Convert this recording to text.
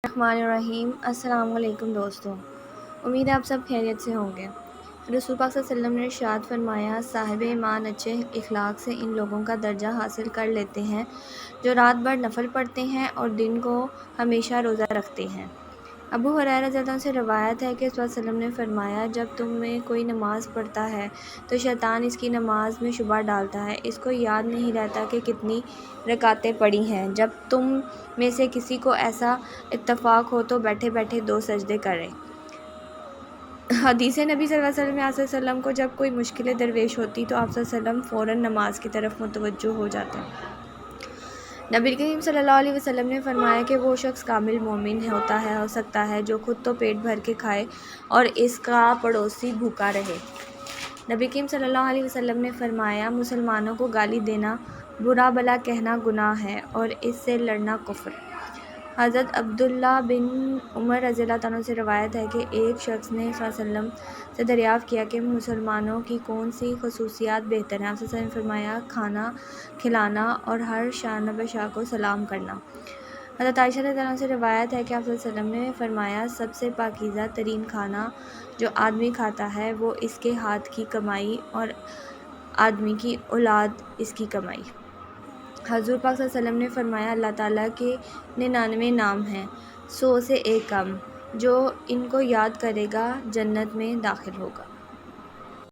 الرحمن الرحیم۔ السلام علیکم دوستو، امید ہے آپ سب خیریت سے ہوں گے۔ رسول پاک صلی اللہ علیہ وسلم نے ارشاد فرمایا، صاحب ایمان اچھے اخلاق سے ان لوگوں کا درجہ حاصل کر لیتے ہیں جو رات بھر نفل پڑھتے ہیں اور دن کو ہمیشہ روزہ رکھتے ہیں۔ ابو ہریرہ رضی اللہ عنہ سے روایت ہے کہ رسول صلی اللہ علیہ وسلم نے فرمایا، جب تم میں کوئی نماز پڑھتا ہے تو شیطان اس کی نماز میں شبہ ڈالتا ہے، اس کو یاد نہیں رہتا کہ کتنی رکعتیں پڑھی ہیں۔ جب تم میں سے کسی کو ایسا اتفاق ہو تو بیٹھے بیٹھے 2 سجدے کرے۔ حدیث نبی صلی اللہ علیہ وسلم میں آپ صلی اللہ علیہ وسلم کو جب کوئی مشکلیں درپیش ہوتی تو آپ صلی اللہ علیہ وسلم فوراً نماز کی طرف متوجہ ہو جاتے۔ نبی کریم صلی اللہ علیہ وسلم نے فرمایا کہ وہ شخص کامل مومن ہو سکتا ہے جو خود تو پیٹ بھر کے کھائے اور اس کا پڑوسی بھوکا رہے۔ نبی کریم صلی اللہ علیہ وسلم نے فرمایا، مسلمانوں کو گالی دینا، برا بھلا کہنا گناہ ہے اور اس سے لڑنا کفر۔ حضرت عبداللہ بن عمر رضی اللہ عنہ سے روایت ہے کہ ایک شخص نے صلی اللہ علیہ وسلم سے دریافت کیا کہ مسلمانوں کی کون سی خصوصیات بہتر ہیں۔ آپ صلی اللہ علیہ وسلم نے فرمایا، کھانا کھلانا اور ہر شان بشا کو سلام کرنا۔ حضرت عائشہ رضی اللہ عنہا سے روایت ہے کہ آپ صلی اللہ علیہ وسلم نے فرمایا، سب سے پاکیزہ ترین کھانا جو آدمی کھاتا ہے وہ اس کے ہاتھ کی کمائی اور آدمی کی اولاد اس کی کمائی۔ حضور پاک صلی اللہ علیہ وسلم نے فرمایا، اللہ تعالیٰ کے 99 نام ہیں، 100 سے ایک کم، جو ان کو یاد کرے گا جنت میں داخل ہوگا۔